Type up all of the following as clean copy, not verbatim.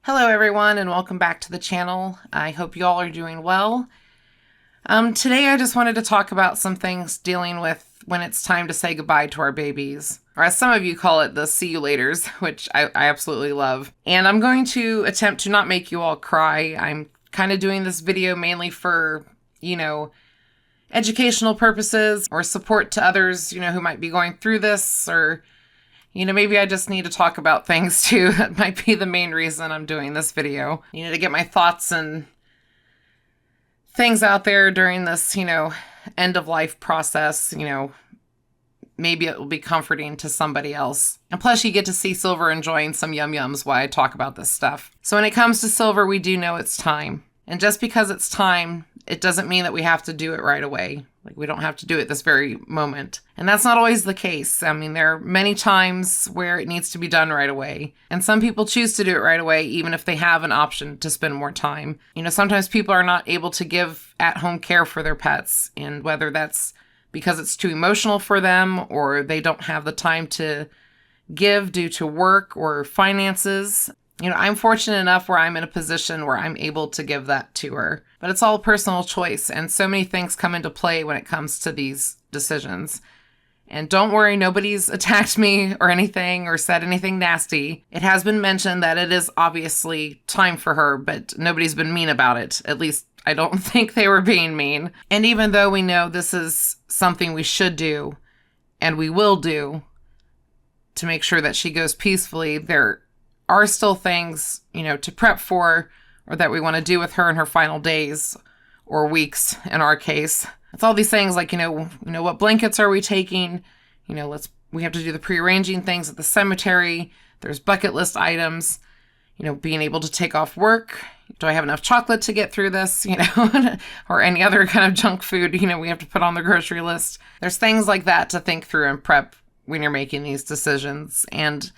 Hello everyone and welcome back to the channel. I hope you all are doing well. Today I just wanted to talk about some things dealing with when it's time to say goodbye to our babies. Or as some of you call it, the see you laters, which I absolutely love. And I'm going to attempt to not make you all cry. I'm kind of doing this video mainly for, educational purposes or support to others, who might be going through this, or maybe I just need to talk about things too. That might be the main reason I'm doing this video. To get my thoughts and things out there during this, end of life process. Maybe it will be comforting to somebody else. And plus you get to see Silver enjoying some yum-yums while I talk about this stuff. So when it comes to Silver, we do know it's time. And just because it's time, it doesn't mean that we have to do it right away. Like, we don't have to do it this very moment. And that's not always the case. I mean, there are many times where it needs to be done right away. And some people choose to do it right away, even if they have an option to spend more time. Sometimes people are not able to give at-home care for their pets. And whether that's because it's too emotional for them, or they don't have the time to give due to work or finances. I'm fortunate enough where I'm in a position where I'm able to give that to her. But it's all a personal choice, and so many things come into play when it comes to these decisions. And don't worry, nobody's attacked me or anything or said anything nasty. It has been mentioned that it is obviously time for her, but nobody's been mean about it. At least I don't think they were being mean. And even though we know this is something we should do, and we will do, to make sure that she goes peacefully, there are still things, to prep for, or that we want to do with her in her final days or weeks in our case. It's all these things like, what blankets are we taking? We have to do the prearranging things at the cemetery. There's bucket list items, being able to take off work. Do I have enough chocolate to get through this, or any other kind of junk food, we have to put on the grocery list. There's things like that to think through and prep when you're making these decisions. And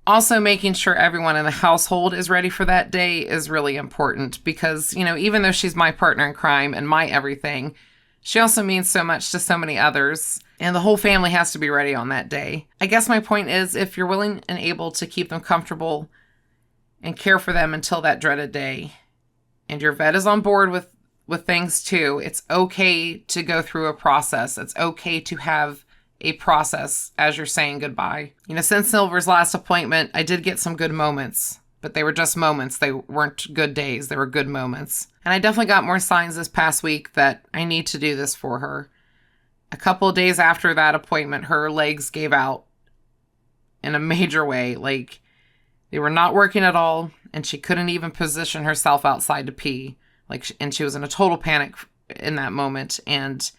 also making sure everyone in the household is ready for that day is really important because, even though she's my partner in crime and my everything, she also means so much to so many others, and the whole family has to be ready on that day. I guess my point is, if you're willing and able to keep them comfortable and care for them until that dreaded day, and your vet is on board with things too, it's okay to go through a process. It's okay to have a process as you're saying goodbye. Since Silver's last appointment, I did get some good moments, but they were just moments. They weren't good days. They were good moments. And I definitely got more signs this past week that I need to do this for her. A couple of days after that appointment, her legs gave out in a major way. Like, they were not working at all, and she couldn't even position herself outside to pee. And she was in a total panic in that moment. And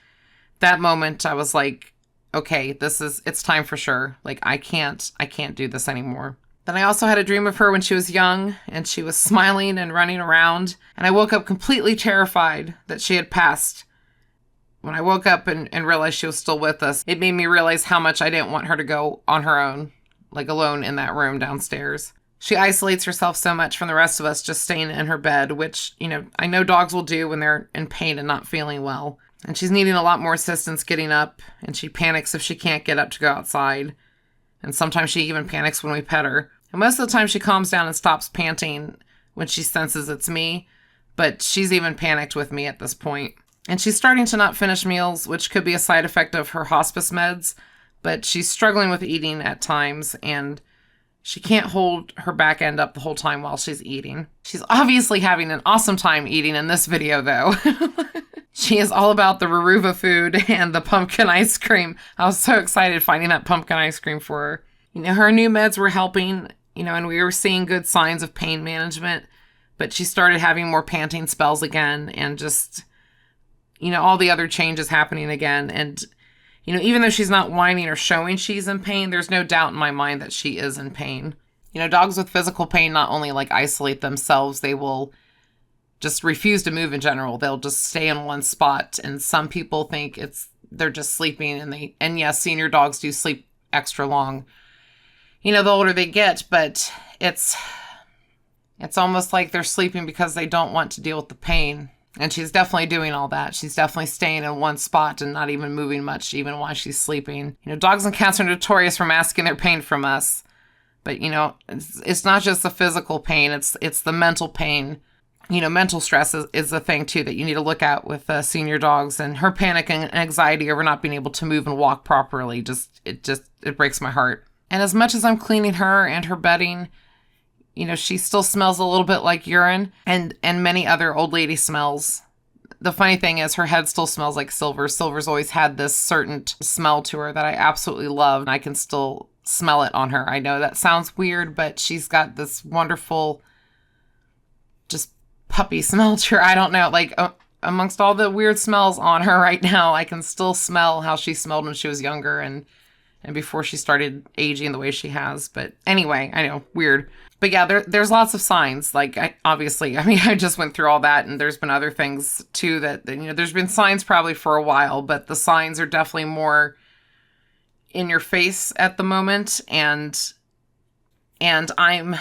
that moment, I was like, okay, it's time for sure. I can't do this anymore. Then I also had a dream of her when she was young, and she was smiling and running around, and I woke up completely terrified that she had passed. When I woke up and realized she was still with us, it made me realize how much I didn't want her to go on her own, alone in that room downstairs. She isolates herself so much from the rest of us, just staying in her bed, which, I know dogs will do when they're in pain and not feeling well. And she's needing a lot more assistance getting up, and she panics if she can't get up to go outside. And sometimes she even panics when we pet her. And most of the time she calms down and stops panting when she senses it's me, but she's even panicked with me at this point. And she's starting to not finish meals, which could be a side effect of her hospice meds, but she's struggling with eating at times, and she can't hold her back end up the whole time while she's eating. She's obviously having an awesome time eating in this video, though. She is all about the Raruva food and the pumpkin ice cream. I was so excited finding that pumpkin ice cream for her. Her new meds were helping, and we were seeing good signs of pain management, but she started having more panting spells again, and just, all the other changes happening again. And, even though she's not whining or showing she's in pain, there's no doubt in my mind that she is in pain. Dogs with physical pain not only isolate themselves, they will just refuse to move in general. They'll just stay in one spot. And some people think they're just sleeping, and yes, senior dogs do sleep extra long, the older they get, but it's almost like they're sleeping because they don't want to deal with the pain. And she's definitely doing all that. She's definitely staying in one spot and not even moving much, even while she's sleeping. Dogs and cats are notorious for masking their pain from us. But, it's not just the physical pain, it's the mental pain. Mental stress is a thing too that you need to look at with senior dogs, and her panic and anxiety over not being able to move and walk properly. It breaks my heart. And as much as I'm cleaning her and her bedding, she still smells a little bit like urine and many other old lady smells. The funny thing is her head still smells like Silver. Silver's always had this certain smell to her that I absolutely love, and I can still smell it on her. I know that sounds weird, but she's got this wonderful just puppy smell to her. I don't know, amongst all the weird smells on her right now, I can still smell how she smelled when she was younger and before she started aging the way she has. But anyway, I know, weird. But yeah, there's lots of signs. I just went through all that, and there's been other things too that there's been signs probably for a while, but the signs are definitely more in your face at the moment, and I'm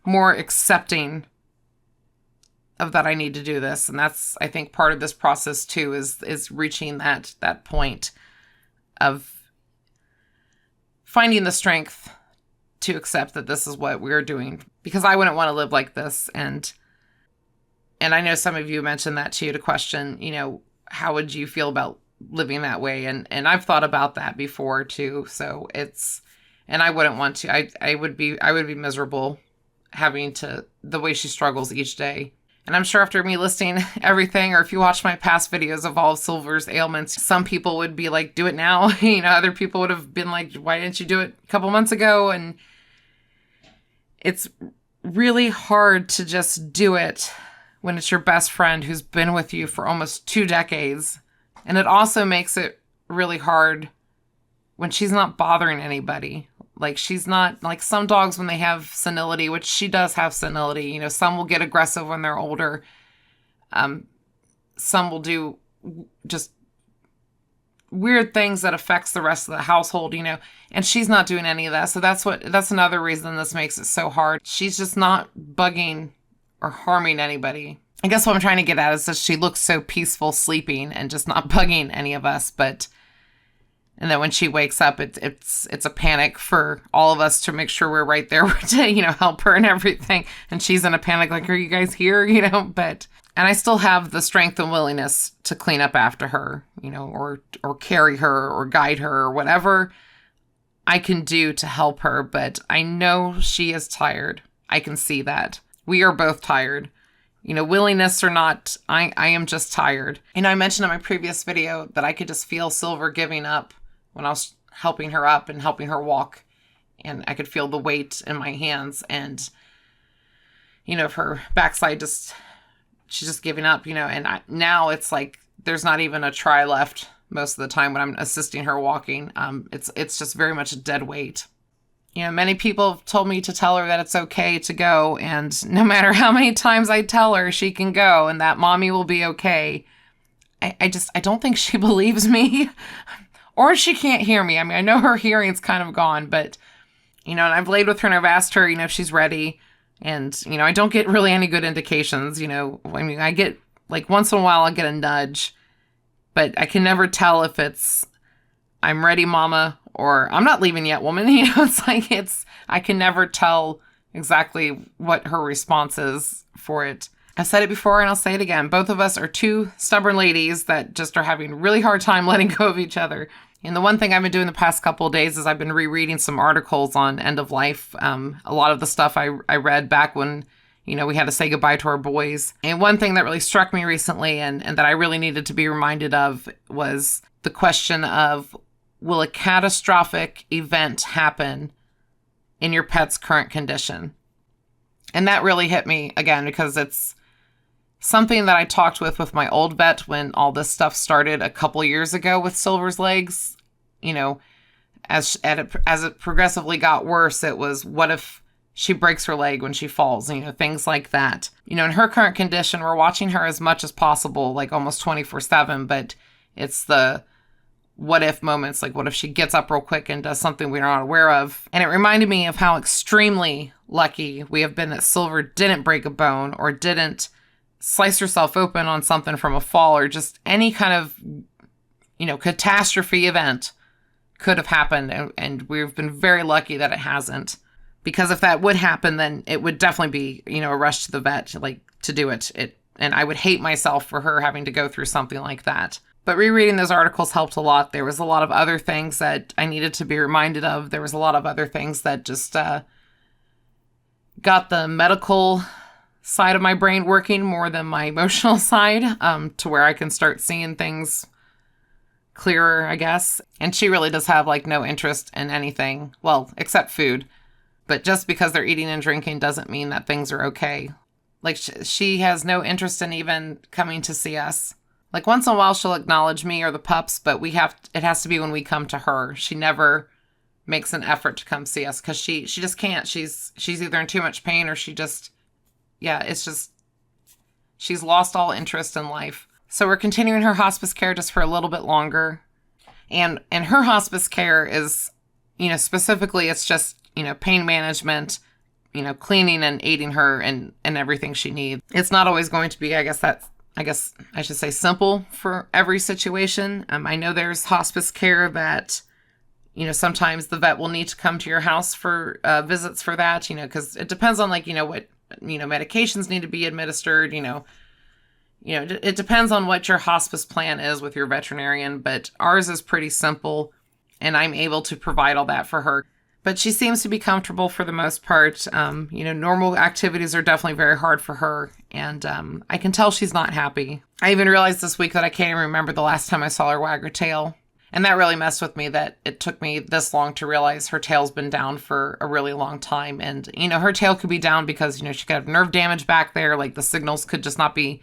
more accepting of that I need to do this. And that's, I think, part of this process too, is reaching that point of finding the strength to accept that this is what we're doing, because I wouldn't want to live like this. And I know some of you mentioned that too, to question, how would you feel about living that way? And I've thought about that before too. So and I wouldn't want to. I would be miserable having the way she struggles each day. And I'm sure after me listing everything, or if you watch my past videos of all of Silver's ailments, some people would be like, do it now. Other people would have been like, why didn't you do it a couple months ago? And it's really hard to just do it when it's your best friend who's been with you for almost 2 decades. And it also makes it really hard when she's not bothering anybody. She's not, some dogs when they have senility, which she does have senility, some will get aggressive when they're older. Some will do just weird things that affects the rest of the household, and she's not doing any of that. So that's another reason this makes it so hard. She's just not bugging or harming anybody. I guess what I'm trying to get at is that she looks so peaceful sleeping and just not bugging any of us, and then when she wakes up, it's a panic for all of us to make sure we're right there to, help her and everything. And she's in a panic, are you guys here? And I still have the strength and willingness to clean up after her, or carry her or guide her or whatever I can do to help her. But I know she is tired. I can see that. We are both tired. Willingness or not, I am just tired. I mentioned in my previous video that I could just feel Silver giving up when I was helping her up and helping her walk, and I could feel the weight in my hands, and her backside she's just giving up, and now it's like there's not even a try left most of the time when I'm assisting her walking. It's just very much a dead weight. Many people have told me to tell her that it's okay to go, and no matter how many times I tell her she can go and that mommy will be okay, I don't think she believes me. Or she can't hear me. I know her hearing's kind of gone, but, and I've laid with her and I've asked her, if she's ready. And, I don't get really any good indications, I get, once in a while I'll get a nudge, but I can never tell if it's, I'm ready, mama, or I'm not leaving yet, woman. I can never tell exactly what her response is for it. I've said it before and I'll say it again. Both of us are 2 stubborn ladies that just are having a really hard time letting go of each other. And the one thing I've been doing the past couple of days is I've been rereading some articles on end of life. A lot of the stuff I read back when, we had to say goodbye to our boys. And one thing that really struck me recently and that I really needed to be reminded of was the question of, will a catastrophic event happen in your pet's current condition? And that really hit me again, because it's something that I talked with my old vet when all this stuff started a couple years ago with Silver's legs. As it progressively got worse, it was, what if she breaks her leg when she falls? Things like that. In her current condition, we're watching her as much as possible, almost 24/7, but it's the what if moments, what if she gets up real quick and does something we're not aware of? And it reminded me of how extremely lucky we have been that Silver didn't break a bone or didn't slice herself open on something from a fall, or just any kind of, catastrophe event could have happened. And we've been very lucky that it hasn't. Because if that would happen, then it would definitely be, a rush to the vet, like, to do it. And I would hate myself for her having to go through something like that. But rereading those articles helped a lot. There was a lot of other things that I needed to be reminded of. There was a lot of other things that just got the medical side of my brain working more than my emotional side, to where I can start seeing things clearer, I guess. And she really does have like no interest in anything, well, except food. But just because they're eating and drinking doesn't mean that things are okay. Like, she has no interest in even coming to see us. Like, once in a while she'll acknowledge me or the pups, but it has to be when we come to her. She never makes an effort to come see us because she just can't. She's either in too much pain or she's lost all interest in life. So we're continuing her hospice care just for a little bit longer. And her hospice care is, specifically it's just, pain management, cleaning and aiding her and everything she needs. It's not always going to be, I guess I should say, simple for every situation. I know there's hospice care that, sometimes the vet will need to come to your house for visits for that, because it depends on, like, what, medications need to be administered, it depends on what your hospice plan is with your veterinarian, but ours is pretty simple, and I'm able to provide all that for her. But she seems to be comfortable for the most part. Normal activities are definitely very hard for her, and I can tell she's not happy. I even realized this week that I can't even remember the last time I saw her wag her tail. And that really messed with me, that it took me this long to realize her tail's been down for a really long time. And, her tail could be down because, she could have nerve damage back there. Like, the signals could just not be,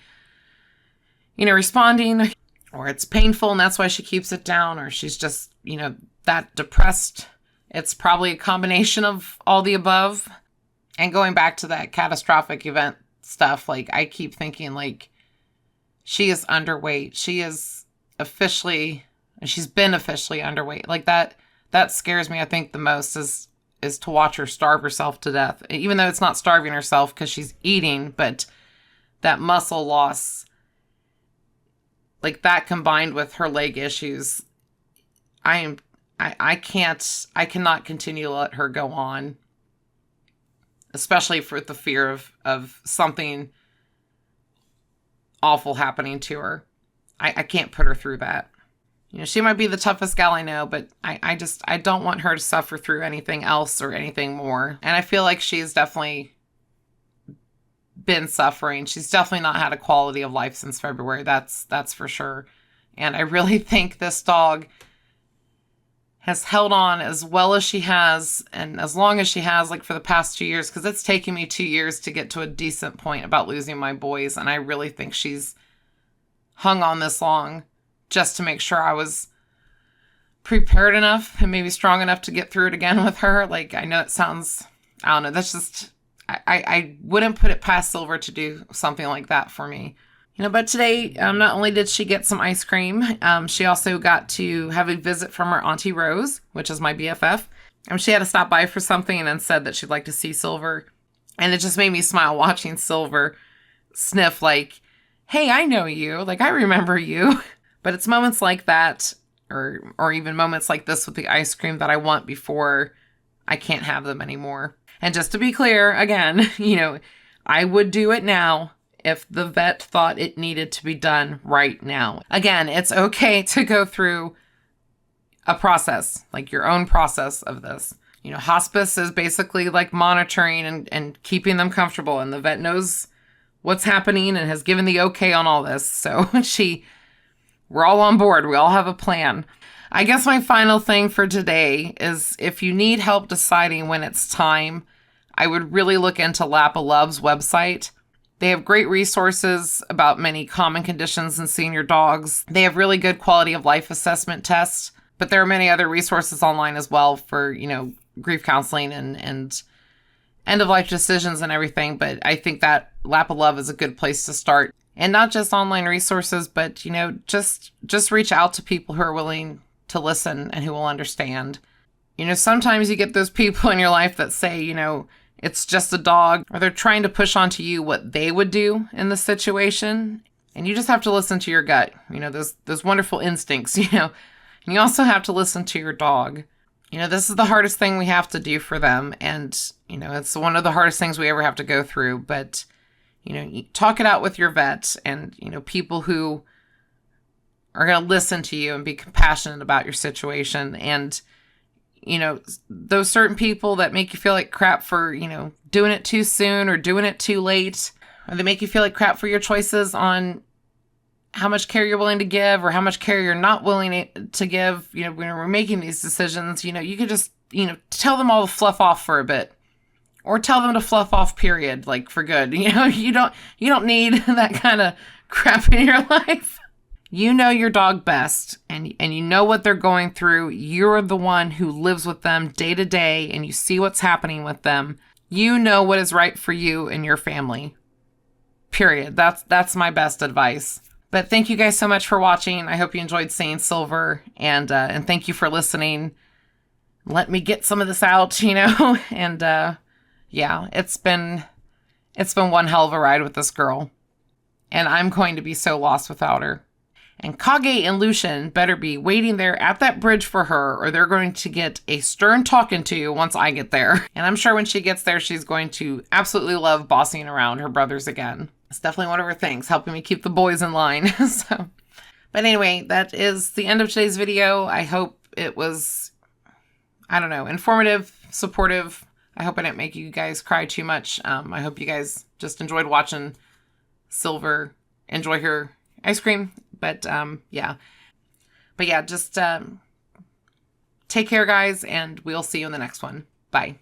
responding. Or it's painful and that's why she keeps it down. Or she's just, that depressed. It's probably a combination of all the above. And going back to that catastrophic event stuff, like, I keep thinking, like, she is underweight. She's been officially underweight. Like, that scares me, I think, the most is to watch her starve herself to death. Even though it's not starving herself because she's eating, but that muscle loss, like, that combined with her leg issues, I cannot continue to let her go on, especially for the fear of something awful happening to her. I can't put her through that. She might be the toughest gal I know, but I don't want her to suffer through anything else or anything more. And I feel like she's definitely been suffering. She's definitely not had a quality of life since February. That's for sure. And I really think this dog has held on as well as she has and as long as she has, like, for the past 2 years, because it's taken me 2 years to get to a decent point about losing my boys. And I really think she's hung on this long just to make sure I was prepared enough and maybe strong enough to get through it again with her. Like, I know it sounds, I don't know, that's just, I wouldn't put it past Silver to do something like that for me. But today, not only did she get some ice cream, she also got to have a visit from her Auntie Rose, which is my BFF. She had to stop by for something and said that she'd like to see Silver. And it just made me smile watching Silver sniff like, hey, I know you. Like, I remember you. But it's moments like that, or even moments like this with the ice cream, that I want before I can't have them anymore. And just to be clear, again, I would do it now if the vet thought it needed to be done right now. Again, it's okay to go through a process, like your own process of this. Hospice is basically like monitoring and keeping them comfortable, and the vet knows what's happening and has given the okay on all this. So we're all on board. We all have a plan. I guess my final thing for today is, if you need help deciding when it's time, I would really look into Lap of Love's website. They have great resources about many common conditions in senior dogs. They have really good quality of life assessment tests, but there are many other resources online as well for, grief counseling and end of life decisions and everything. But I think that Lap of Love is a good place to start. And not just online resources, but, just reach out to people who are willing to listen and who will understand. Sometimes you get those people in your life that say, it's just a dog, or they're trying to push onto you what they would do in the situation. And you just have to listen to your gut, those wonderful instincts, and you also have to listen to your dog. This is the hardest thing we have to do for them. And, You know, it's one of the hardest things we ever have to go through, but, you know, you talk it out with your vet and, you know, people who are going to listen to you and be compassionate about your situation. And, you know, those certain people that make you feel like crap for, you know, doing it too soon or doing it too late, or they make you feel like crap for your choices on how much care you're willing to give or how much care you're not willing to give, you know, when we're making these decisions, you know, you could just, you know, tell them all to fluff off for a bit. Or tell them to fluff off, period, like for good. You know, you don't need that kind of crap in your life. You know your dog best, and you know what they're going through. You're the one who lives with them day to day, and you see what's happening with them. You know what is right for you and your family. Period. That's my best advice. But thank you guys so much for watching. I hope you enjoyed saying Silver, and thank you for listening. Let me get some of this out, you know, and yeah, it's been one hell of a ride with this girl. And I'm going to be so lost without her. And Kage and Lucian better be waiting there at that bridge for her, or they're going to get a stern talking to once I get there. And I'm sure when she gets there, she's going to absolutely love bossing around her brothers again. It's definitely one of her things, helping me keep the boys in line. So, but anyway, that is the end of today's video. I hope it was, I don't know, informative, supportive. I hope I didn't make you guys cry too much. I hope you guys just enjoyed watching Silver enjoy her ice cream. But yeah. But yeah, just take care, guys, and we'll see you in the next one. Bye.